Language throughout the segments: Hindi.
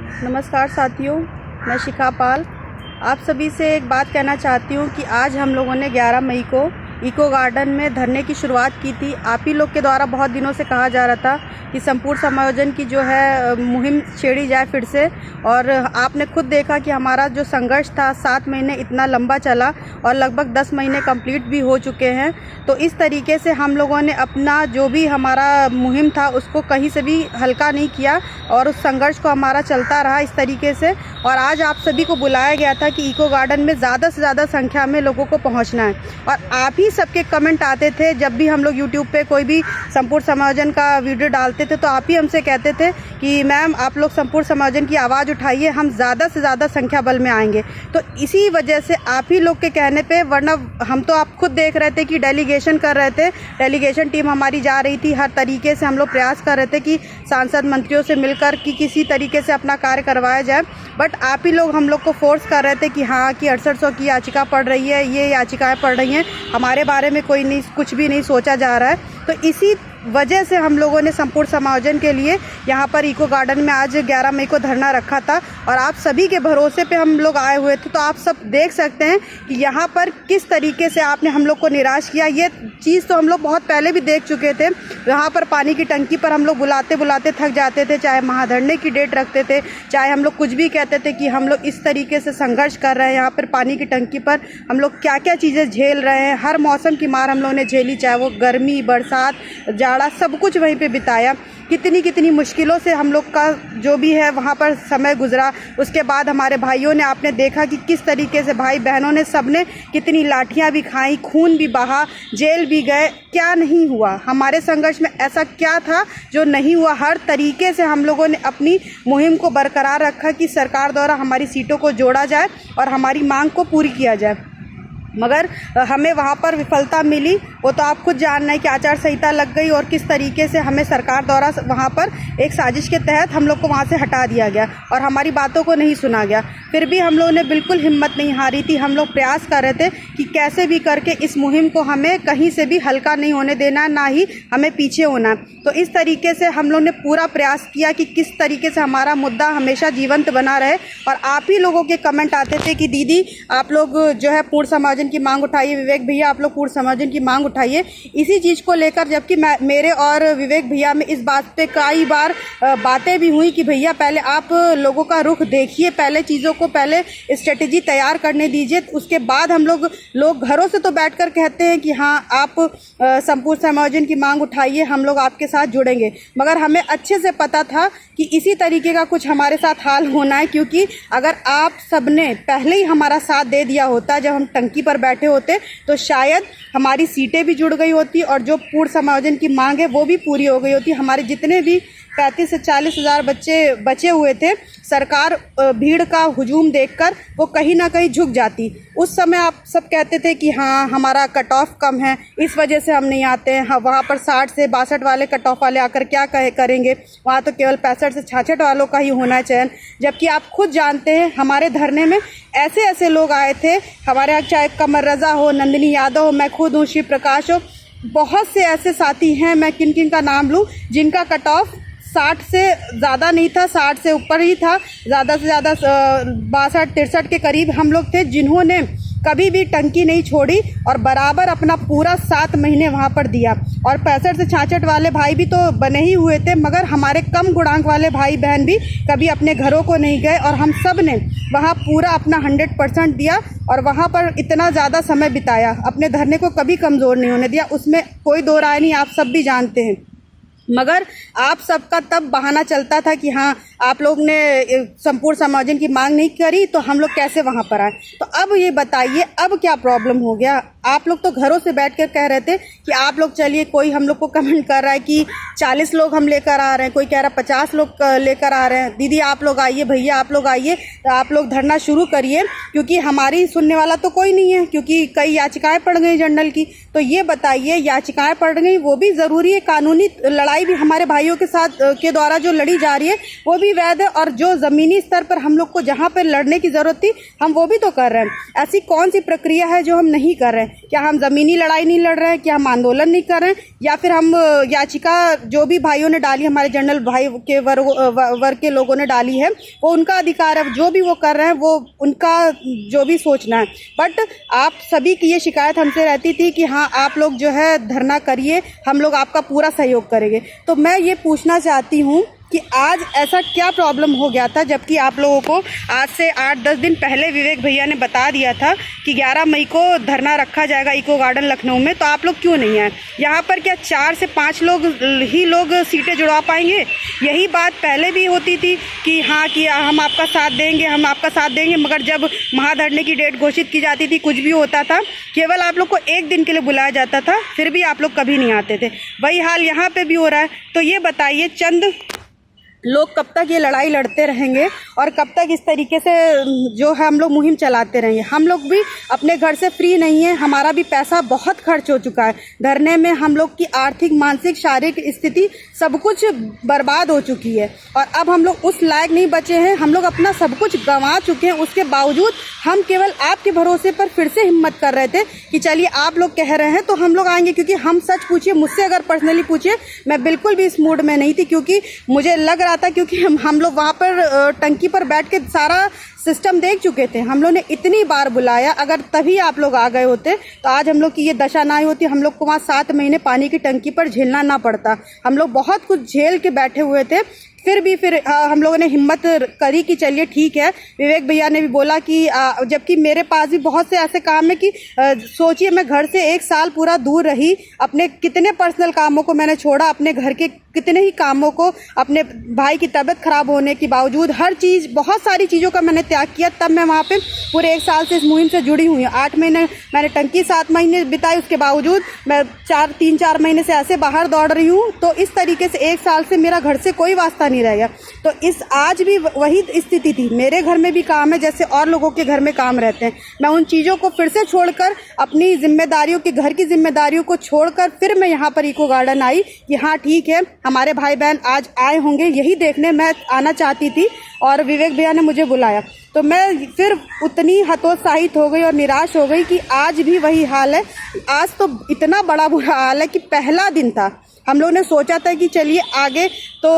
नमस्कार साथियों, मैं शिखा पाल आप सभी से एक बात कहना चाहती हूँ कि आज हम लोगों ने 11 मई को इको गार्डन में धरने की शुरुआत की थी। आप ही लोग के द्वारा बहुत दिनों से कहा जा रहा था कि संपूर्ण समायोजन की जो है मुहिम छेड़ी जाए फिर से, और आपने खुद देखा कि हमारा जो संघर्ष था 7 महीने इतना लंबा चला और लगभग 10 महीने कंप्लीट भी हो चुके हैं। तो इस तरीके से हम लोगों ने अपना जो भी हमारा मुहिम था उसको कहीं से भी हल्का नहीं किया और उस संघर्ष को हमारा चलता रहा इस तरीके से। और आज आप सभी को बुलाया गया था कि इको गार्डन में ज़्यादा से ज़्यादा संख्या में लोगों को पहुंचना है। और आप ही सबके कमेंट आते थे जब भी हम लोग यूट्यूब पे कोई भी संपूर्ण समायोजन का वीडियो डालते थे, तो आप ही हमसे कहते थे कि मैम आप लोग संपूर्ण समायोजन की आवाज़ उठाइए, हम ज़्यादा से ज़्यादा संख्या बल में आएंगे। तो इसी वजह से आप ही लोग के कहने पे, वरना हम तो आप खुद देख रहे थे कि डेलीगेशन कर रहे थे, डेलीगेशन टीम हमारी जा रही थी, हर तरीके से हम लोग प्रयास कर रहे थे कि सांसद मंत्रियों से मिलकर कि किसी तरीके से अपना कार्य करवाया जाए। बट आप ही लोग हम लोग को फोर्स कर रहे थे कि हाँ कि 6800 की याचिका पड़ रही है, ये याचिकाएं पड़ रही हैं, हमारे बारे में कोई नहीं, कुछ भी नहीं सोचा जा रहा है। तो इसी वजह से हम लोगों ने संपूर्ण समायोजन के लिए यहाँ पर इको गार्डन में आज 11 मई को धरना रखा था। और आप सभी के भरोसे पे हम लोग आए हुए थे। तो आप सब देख सकते हैं कि यहाँ पर किस तरीके से आपने हम लोग को निराश किया। ये चीज़ तो हम लोग बहुत पहले भी देख चुके थे। यहाँ पर पानी की टंकी पर हम लोग बुलाते बुलाते थक जाते थे, चाहे महाधरने की डेट रखते थे, चाहे हम लोग कुछ भी कहते थे कि हम लोग इस तरीके से संघर्ष कर रहे हैं। यहाँ पर पानी की टंकी पर हम लोग क्या क्या चीज़ें झेल रहे हैं, हर मौसम की मार हम लोगों ने झेली, चाहे वो गर्मी, बरसात, जाड़ा, सब कुछ वहीं पे बिताया। कितनी मुश्किलों से हम लोग का जो भी है वहाँ पर समय गुजरा। उसके बाद हमारे भाइयों ने, आपने देखा कि किस तरीके से भाई बहनों ने, सबने कितनी लाठियाँ भी खाई, खून भी बहा, जेल भी गए, क्या नहीं हुआ। हमारे संघर्ष में ऐसा क्या था जो नहीं हुआ। हर तरीके से हम लोगों ने अपनी मुहिम को बरकरार रखा कि सरकार द्वारा हमारी सीटों को जोड़ा जाए और हमारी मांग को पूरी किया जाए। मगर हमें वहाँ पर विफलता मिली। वो तो आप खुद जान रहे हैं कि आचार संहिता लग गई और किस तरीके से हमें सरकार द्वारा वहाँ पर एक साजिश के तहत हम लोग को वहाँ से हटा दिया गया और हमारी बातों को नहीं सुना गया। फिर भी हम लोगों ने बिल्कुल हिम्मत नहीं हारी थी। हम लोग प्रयास कर रहे थे कि कैसे भी करके इस मुहिम को हमें कहीं से भी हल्का नहीं होने देना, ना ही हमें पीछे होना। तो इस तरीके से हम लोग ने पूरा प्रयास किया कि किस तरीके से हमारा मुद्दा हमेशा जीवंत बना रहे। और आप ही लोगों के कमेंट आते थे कि दीदी आप लोग जो है पूर्ण समायोजन की मांग उठाइए, विवेक भैया आप लोग पूर्ण समायोजन की मांग उठाइए। इसी चीज़ को लेकर जबकि मेरे और विवेक भैया में इस बात पे कई बार बातें भी हुई कि भैया पहले आप लोगों का रुख देखिए, पहले चीज़ों को, पहले स्ट्रेटेजी तैयार करने दीजिए, उसके बाद हम लोग घरों से तो बैठकर कहते हैं कि हाँ आप संपूर्ण समायोजन की मांग उठाइए, हम लोग आपके साथ जुड़ेंगे। मगर हमें अच्छे से पता था कि इसी तरीके का कुछ हमारे साथ हाल होना है, क्योंकि अगर आप सबने पहले ही हमारा साथ दे दिया होता जब हम टंकी पर बैठे होते, तो शायद हमारी सीटें भी जुड़ गई होती और जो पूर्ण समायोजन की मांग है वो भी पूरी हो गई होती। हमारे जितने भी 35 से 40 हज़ार बच्चे बचे हुए थे, सरकार भीड़ का हुजूम देखकर वो कहीं ना कहीं झुक जाती। उस समय आप सब कहते थे कि हाँ हमारा कट ऑफ कम है, इस वजह से हम नहीं आते हैं। हाँ, वहाँ पर 60 से 62 वाले कट ऑफ वाले आकर क्या करेंगे, वहाँ तो केवल 65 से 66 वालों का ही होना चयन। जबकि आप खुद जानते हैं हमारे धरने में ऐसे लोग आए थे, हमारे यहाँ चाहे कमर रजा हो, नंदिनी यादव हो, मैं खुद हूँ, शिव प्रकाश हो, बहुत से ऐसे साथी हैं, मैं किन का नाम लूँ, जिनका कट ऑफ 60 से ज़्यादा नहीं था, 60 से ऊपर ही था। ज़्यादा से ज़्यादा 62-63 के करीब हम लोग थे जिन्होंने कभी भी टंकी नहीं छोड़ी और बराबर अपना पूरा 7 महीने वहाँ पर दिया। और 65 से 66 वाले भाई भी तो बने ही हुए थे, मगर हमारे कम गुणांक वाले भाई बहन भी कभी अपने घरों को नहीं गए और हम सब ने वहाँ पूरा अपना 100% दिया और वहाँ पर इतना ज़्यादा समय बिताया, अपने धरने को कभी कमज़ोर नहीं होने दिया। उसमें कोई दो राय नहीं, आप सब भी जानते हैं। मगर आप सबका तब बहाना चलता था कि हाँ आप लोग ने संपूर्ण समायोजन की मांग नहीं करी तो हम लोग कैसे वहाँ पर आए। तो अब ये बताइए अब क्या प्रॉब्लम हो गया। आप लोग तो घरों से बैठकर कह रहे थे कि आप लोग चलिए, कोई हम लोग को कमेंट कर रहा है कि 40 लोग हम लेकर आ रहे हैं, कोई कह रहा है 50 लोग लेकर आ रहे हैं। दीदी आप लोग आइए, भैया आप लोग आइए, तो आप लोग धरना शुरू करिए, क्योंकि हमारी सुनने वाला तो कोई नहीं है, क्योंकि कई याचिकाएं पड़ गई जनरल की। तो ये बताइए याचिकाएं पड़ गई वो भी ज़रूरी है, कानूनी लड़ाई भी हमारे भाइयों के साथ के द्वारा जो लड़ी जा रही है वो भी भी वैध है और जो ज़मीनी स्तर पर हम लोग को जहाँ पर लड़ने की ज़रूरत थी हम वो भी तो कर रहे हैं। ऐसी कौन सी प्रक्रिया है जो हम नहीं कर रहे हैं? क्या हम ज़मीनी लड़ाई नहीं लड़ रहे हैं? क्या हम आंदोलन नहीं कर रहे हैं? या फिर हम याचिका जो भी भाइयों ने डाली, हमारे जनरल भाई के वर्ग के लोगों ने डाली है, वो उनका अधिकार है, जो भी वो कर रहे हैं वो उनका जो भी सोचना है। बट आप सभी की ये शिकायत हमसे रहती थी कि हाँ आप लोग जो है धरना करिए, हम लोग आपका पूरा सहयोग करेंगे। तो मैं ये पूछना चाहती हूँ कि आज ऐसा क्या प्रॉब्लम हो गया था, जबकि आप लोगों को आज से 8-10 दिन पहले विवेक भैया ने बता दिया था कि 11 मई को धरना रखा जाएगा इको गार्डन लखनऊ में, तो आप लोग क्यों नहीं आए? यहाँ पर क्या 4 से 5 लोग सीटें जुड़वा पाएंगे? यही बात पहले भी होती थी कि हाँ कि हम आपका साथ देंगे, हम आपका साथ देंगे, मगर जब महाधरने की डेट घोषित की जाती थी, कुछ भी होता था, केवल आप लोग को एक दिन के लिए बुलाया जाता था, फिर भी आप लोग कभी नहीं आते थे। वही हाल यहाँ पर भी हो रहा है। तो ये बताइए, चंद लोग कब तक ये लड़ाई लड़ते रहेंगे और कब तक इस तरीके से जो है हम लोग मुहिम चलाते रहेंगे? हम लोग भी अपने घर से फ्री नहीं है, हमारा भी पैसा बहुत खर्च हो चुका है धरने में। हम लोग की आर्थिक, मानसिक, शारीरिक स्थिति सब कुछ बर्बाद हो चुकी है और अब हम लोग उस लायक नहीं बचे हैं। हम लोग अपना सब कुछ गंवा चुके हैं। उसके बावजूद हम केवल आपके भरोसे पर फिर से हिम्मत कर रहे थे कि चलिए आप लोग कह रहे हैं तो हम लोग आएंगे। क्योंकि हम सच पूछिए, मुझसे अगर पर्सनली पूछिए, मैं बिल्कुल भी इस मूड में नहीं थी, क्योंकि मुझे लग रहा था, क्योंकि हम लोग वहाँ पर टंकी पर बैठ के सारा सिस्टम देख चुके थे। हम लोग ने इतनी बार बुलाया, अगर तभी आप लोग आ गए होते तो आज हम लोग की ये दशा ना होती। हम लोग को वहाँ 7 महीने पानी की टंकी पर झेलना ना पड़ता। हम लोग बहुत कुछ झेल के बैठे हुए थे, फिर हम लोगों ने हिम्मत करी कि चलिए ठीक है। विवेक भैया ने भी बोला कि जबकि मेरे पास भी बहुत से ऐसे काम है कि सोचिए, मैं घर से 1 साल पूरा दूर रही, अपने कितने पर्सनल कामों को मैंने छोड़ा, अपने घर के कितने ही कामों को, अपने भाई की तबीयत खराब होने के बावजूद हर चीज़, बहुत सारी चीज़ों का मैंने त्याग किया, तब मैं वहाँ पे पूरे 1 साल से इस मुहिम से जुड़ी हुई हूँ। 8 महीने मैंने टंकी, 7 महीने बिताई, उसके बावजूद मैं 3-4 महीने से ऐसे बाहर दौड़ रही हूँ। तो इस तरीके से 1 साल से मेरा घर से कोई वास्ता नहीं रह गया। तो इस आज भी वही स्थिति थी। मेरे घर में भी काम है जैसे और लोगों के घर में काम रहते हैं। मैं उन चीज़ों को फिर से छोड़कर, अपनी जिम्मेदारियों की, घर की जिम्मेदारियों को छोड़कर फिर मैं यहाँ पर इको गार्डन आई कि हाँ ठीक है, हमारे भाई बहन आज आए होंगे, यही देखने मैं आना चाहती थी और विवेक भैया ने मुझे बुलाया। तो मैं फिर उतनी हतोत्साहित हो गई और निराश हो गई कि आज भी वही हाल है। आज तो इतना बड़ा बुरा हाल है कि पहला दिन था, हम लोगों ने सोचा था कि चलिए आगे तो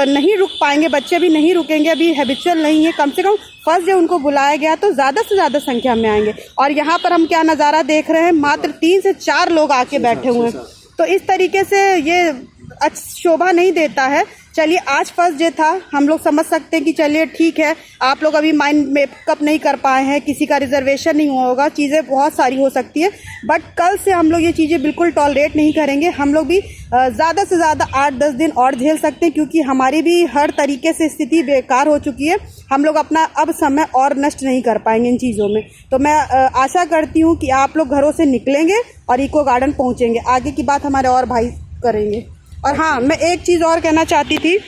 नहीं रुक पाएंगे, बच्चे भी नहीं रुकेंगे, अभी हैबिचुअल नहीं है, कम से कम फर्स्ट डे उनको बुलाया गया तो ज़्यादा से ज़्यादा संख्या में आएंगे। और यहाँ पर हम क्या नज़ारा देख रहे हैं, मात्र 3 से 4 लोग आके बैठे हुए हैं। तो इस तरीके से ये शोभा नहीं देता है। चलिए आज फर्स्ट डे था, हम लोग समझ सकते हैं कि चलिए ठीक है, आप लोग अभी माइंड मेकअप नहीं कर पाए हैं, किसी का रिजर्वेशन नहीं हुआ होगा, चीज़ें बहुत सारी हो सकती है, बट कल से हम लोग ये चीज़ें बिल्कुल टॉलरेट नहीं करेंगे। हम लोग भी ज़्यादा से ज़्यादा 8-10 दिन और झेल सकते हैं, क्योंकि हमारी भी हर तरीके से स्थिति बेकार हो चुकी है। हम लोग अपना अब समय और नष्ट नहीं कर पाएंगे इन चीज़ों में। तो मैं आशा करती हूँ कि आप लोग घरों से निकलेंगे और इको गार्डन पहुँचेंगे। आगे की बात हमारे और भाई करेंगे। और हाँ, मैं एक चीज़ और कहना चाहती थी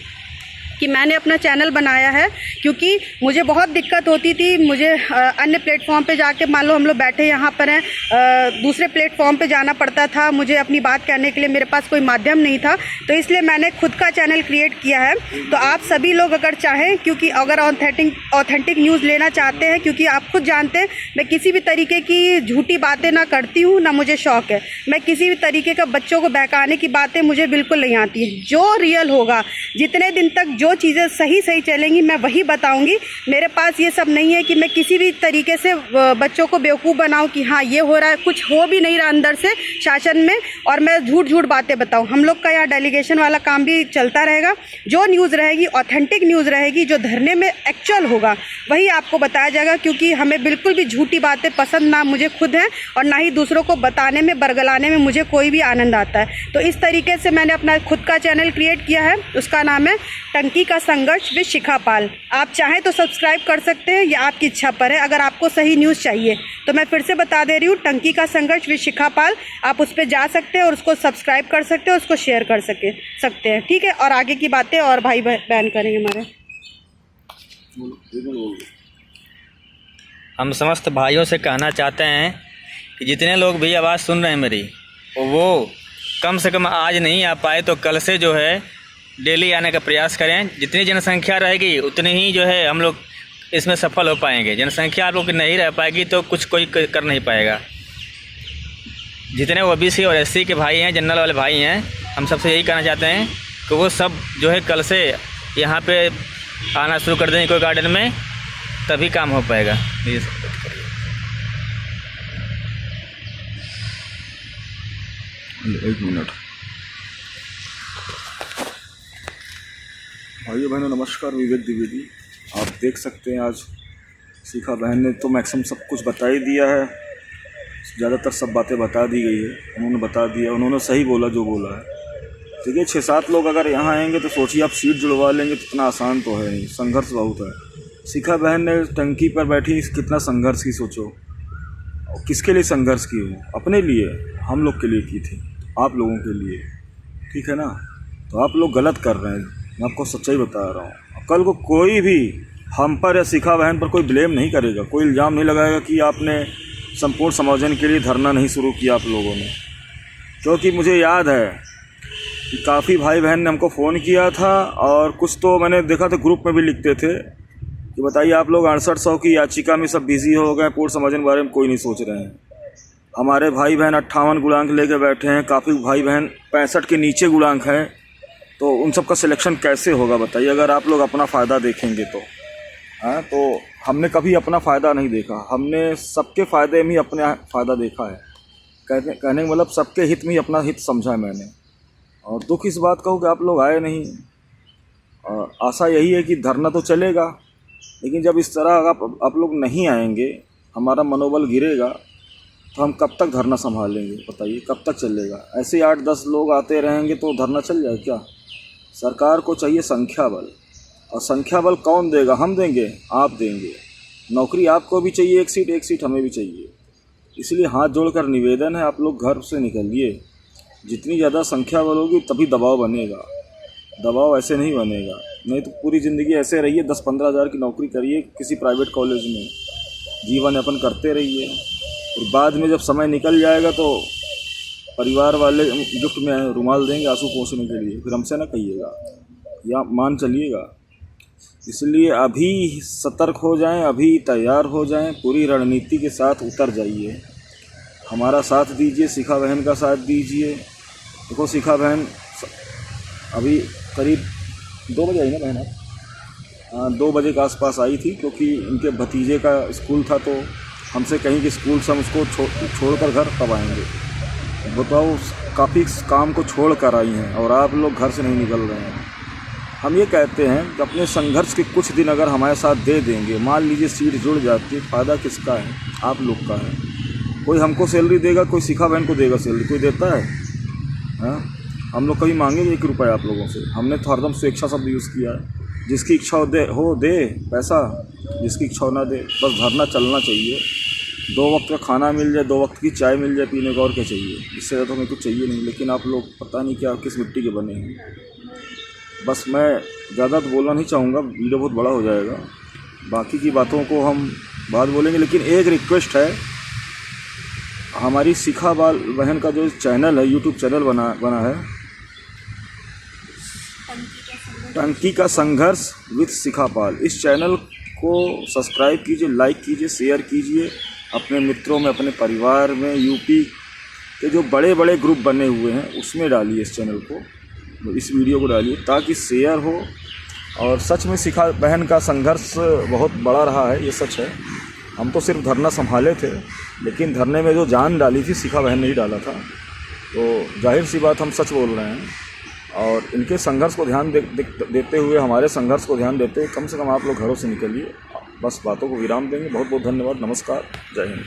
कि मैंने अपना चैनल बनाया है क्योंकि मुझे बहुत दिक्कत होती थी। मुझे अन्य प्लेटफॉर्म पे जाके, मान लो हम लोग बैठे यहाँ पर हैं, दूसरे प्लेटफॉर्म पे जाना पड़ता था मुझे अपनी बात कहने के लिए, मेरे पास कोई माध्यम नहीं था। तो इसलिए मैंने खुद का चैनल क्रिएट किया है। तो आप सभी लोग अगर चाहें, क्योंकि अगर ऑथेंटिक न्यूज़ लेना चाहते हैं, क्योंकि आप खुद जानते हैं मैं किसी भी तरीके की झूठी बातें ना करती हूँ, ना मुझे शौक़ है। मैं किसी भी तरीके का बच्चों को बहकाने की बातें मुझे बिल्कुल नहीं आती है। जो रियल होगा, जितने दिन तक जो चीज़ें सही चलेंगी मैं वही बताऊंगी। मेरे पास ये सब नहीं है कि मैं किसी भी तरीके से बच्चों को बेवकूफ़ बनाऊं कि हाँ ये हो रहा है, कुछ हो भी नहीं रहा अंदर से शासन में, और मैं झूठ बातें बताऊं। हम लोग का यहाँ डेलीगेशन वाला काम भी चलता रहेगा। जो न्यूज़ रहेगी, ऑथेंटिक न्यूज़ रहेगी, जो धरने में एक्चुअल होगा वही आपको बताया जाएगा, क्योंकि हमें बिल्कुल भी झूठी बातें पसंद ना मुझे खुद हैं और ना ही दूसरों को बताने में, बरगलाने में मुझे कोई भी आनंद आता है। तो इस तरीके से मैंने अपना खुद का चैनल क्रिएट किया है, उसका नाम है टंकी का संघर्ष विद शिखा पाल। आप चाहें तो सब्सक्राइब कर सकते हैं, ये आपकी इच्छा पर है। अगर आपको सही न्यूज़ चाहिए तो मैं फिर से बता दे रही हूँ, टंकी का संघर्ष विद शिखा पाल, आप उस पर जा सकते हैं और उसको सब्सक्राइब कर सकते हैं, उसको शेयर कर सकते हैं। ठीक है, और आगे की बातें और भाई बहन करेंगे हमारे। हम समस्त भाइयों से कहना चाहते हैं कि जितने लोग भी आवाज़ सुन रहे हैं मेरी, वो कम से कम आज नहीं आ पाए तो कल से जो है डेली आने का प्रयास करें। जितनी जनसंख्या रहेगी उतनी ही जो है हम लोग इसमें सफल हो पाएंगे। जनसंख्या आप लोग की नहीं रह पाएगी तो कुछ कोई कर नहीं पाएगा। जितने ओबीसी और एससी के भाई हैं, जनरल वाले भाई हैं, हम सबसे यही कहना चाहते हैं कि वो सब जो है कल से यहाँ पे आना शुरू कर दें इको गार्डन में, तभी काम हो पाएगा। एक मिनट। भाइयों बहनों नमस्कार, विवेक द्विवेदी। आप देख सकते हैं आज शिखा बहन ने तो मैक्सिमम सब कुछ बता ही दिया है, ज़्यादातर सब बातें बता दी गई है। उन्होंने बता दिया, उन्होंने सही बोला जो बोला है। देखिए 6-7 लोग अगर यहाँ आएंगे तो सोचिए आप सीट जुड़वा लेंगे तो इतना आसान तो है नहीं, संघर्ष बहुत है। शिखा बहन ने टंकी पर बैठी कितना संघर्ष की, सोचो। और किसके लिए संघर्ष की हो? अपने लिए, हम लोग के लिए की थी, आप लोगों के लिए, ठीक है ना। तो आप लोग गलत कर रहे हैं, मैं आपको सच्चाई बता रहा हूँ। कल को कोई भी हम पर या शिखा बहन पर कोई ब्लेम नहीं करेगा, कोई इल्ज़ाम नहीं लगाएगा कि आपने संपूर्ण समायोजन के लिए धरना नहीं शुरू किया आप लोगों ने। क्योंकि मुझे याद है कि काफ़ी भाई बहन ने हमको फ़ोन किया था और कुछ तो मैंने देखा था ग्रुप में भी लिखते थे कि बताइए आप लोग 6800 की याचिका में सब बिज़ी हो गए, पूर्ण समायोजन के बारे में कोई नहीं सोच रहे हैं। हमारे भाई बहन 58 गुणांक लेके बैठे हैं, काफ़ी भाई बहन 65 के नीचे गुणांक हैं, तो उन सब का सिलेक्शन कैसे होगा बताइए, अगर आप लोग अपना फ़ायदा देखेंगे तो। हाँ, तो हमने कभी अपना फ़ायदा नहीं देखा, हमने सबके फ़ायदे में ही अपने फ़ायदा देखा है। कहने का मतलब सबके हित में ही अपना हित समझा है मैंने। और दुख इस बात का हो कि आप लोग आए नहीं। और आशा यही है कि धरना तो चलेगा, लेकिन जब इस तरह आप लोग नहीं आएंगे, हमारा मनोबल गिरेगा, तो हम कब तक धरना संभालेंगे बताइए, कब तक चलेगा? ऐसे 8-10 लोग आते रहेंगे तो धरना चल जाए क्या? सरकार को चाहिए संख्या बल, और संख्या बल कौन देगा? हम देंगे, आप देंगे। नौकरी आपको भी चाहिए, एक सीट हमें भी चाहिए। इसलिए हाथ जोड़कर निवेदन है, आप लोग घर से निकलिए। जितनी ज़्यादा संख्या बल होगी तभी दबाव बनेगा, दबाव ऐसे नहीं बनेगा। नहीं तो पूरी ज़िंदगी ऐसे रहिए, 10-15 हज़ार की नौकरी करिए किसी प्राइवेट कॉलेज में, जीवन यापन करते रहिए। और बाद में जब समय निकल जाएगा तो परिवार वाले गिफ्ट में रुमाल देंगे आंसू पोंछने के लिए, फिर हमसे ना कहिएगा, या मान चलिएगा। इसलिए अभी सतर्क हो जाएं, अभी तैयार हो जाएं, पूरी रणनीति के साथ उतर जाइए। हमारा साथ दीजिए, शिखा बहन का साथ दीजिए। देखो शिखा बहन अभी करीब 2 बजे आई ना बहन? हाँ, 2 बजे के आसपास आई थी, क्योंकि इनके भतीजे का स्कूल था, तो हमसे कहीं कि स्कूल से हम उसको छोड़कर घर तब आएंगे। बताओ, काफ़ी काम को छोड़ कर आई हैं और आप लोग घर से नहीं निकल रहे हैं। हम ये कहते हैं कि अपने संघर्ष के कुछ दिन अगर हमारे साथ दे देंगे, मान लीजिए सीट जुड़ जाती, फ़ायदा किसका है? आप लोग का है। कोई हमको सैलरी देगा, कोई शिखा बहन को देगा सैलरी, कोई देता है? हाँ, हम लोग कभी मांगेंगे 1 रुपया आप लोगों से? हमने तो हरदम स्वेच्छा शब्द यूज़ किया है। जिसकी इच्छा हो दे पैसा, जिसकी इच्छा हो ना दे। बस धरना चलना चाहिए, 2 वक्त का खाना मिल जाए, 2 वक्त की चाय मिल जाए पीने को, और क्या चाहिए? इससे ज़्यादा हमें कुछ चाहिए नहीं। लेकिन आप लोग पता नहीं क्या किस मिट्टी के बने हैं। बस मैं ज़्यादा तो बोलना नहीं चाहूँगा, वीडियो बहुत बड़ा हो जाएगा, बाकी की बातों को हम बाद बोलेंगे। लेकिन एक रिक्वेस्ट है, हमारी शिखा बहन का जो चैनल है, यूट्यूब चैनल बना है, टंकी का संघर्ष विद शिखा पाल। इस चैनल को सब्सक्राइब कीजिए, लाइक कीजिए, शेयर कीजिए अपने मित्रों में, अपने परिवार में। यूपी के जो बड़े बड़े ग्रुप बने हुए हैं उसमें डालिए इस चैनल को, इस वीडियो को डालिए, ताकि शेयर हो। और सच में शिखा बहन का संघर्ष बहुत बड़ा रहा है, ये सच है। हम तो सिर्फ धरना संभाले थे, लेकिन धरने में जो जान डाली थी शिखा बहन ने ही डाला था। तो जाहिर सी बात हम सच बोल रहे हैं। और इनके संघर्ष को ध्यान देते हुए, हमारे संघर्ष को ध्यान देते हुए, कम से कम आप लोग घरों से निकलिए। बस बातों को विराम देंगे। बहुत बहुत धन्यवाद। नमस्कार, जय हिंद।